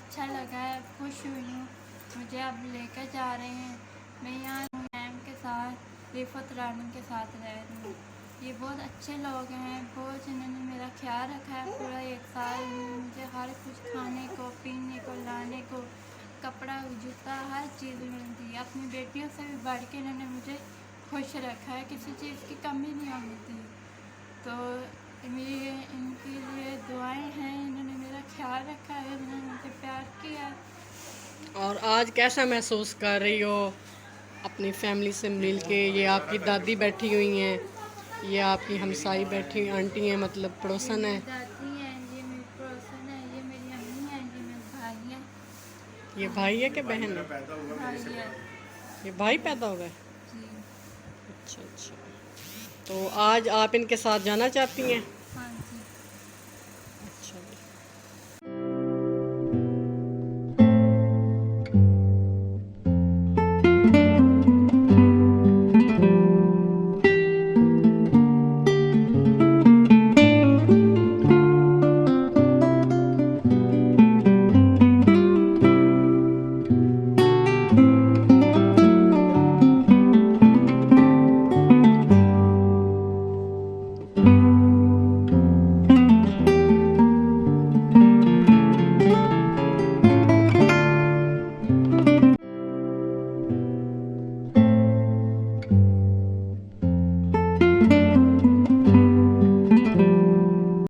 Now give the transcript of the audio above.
अच्छा लगा है, खुश हुई हूँ। मुझे अब लेकर जा रहे हैं। मैं यहाँ मैम के साथ, रिफत रानी के साथ रह रही हूँ। ये बहुत अच्छे लोग हैं, बहुत इन्होंने मेरा ख्याल रखा है पूरा 1 साल। मुझे हर कुछ खाने को, पीने को, लाने को, कपड़ा, जूता, हर चीज़ मिलती है। अपनी बेटियों से भी बढ़ के इन्होंने मुझे खुश रखा है, किसी चीज़ की कमी नहीं होनी थी। तो मेरी इनकी लिए दुआएं हैं, इन्होंने मेरा ख्याल रखा है, इन्होंने मुझे प्यार किया। और आज कैसा महसूस कर रही हो अपनी फैमिली से मिल के? ये आपकी दादी बैठी हुई हैं, ये आपकी हमसाई बैठी आंटी हैं, मतलब ये पड़ोसन है। मेरी दादी हैं, ये मेरी पड़ोसन है, ये मेरी अम्मी हैं, ये मेरे भाई हैं। ये भाई है कि बहन है? भाई है ये भाई पैदा हुआ है। जी। अच्छा अच्छा। तो आज आप इनके साथ जाना चाहती हैं? हाँ जी। अच्छा।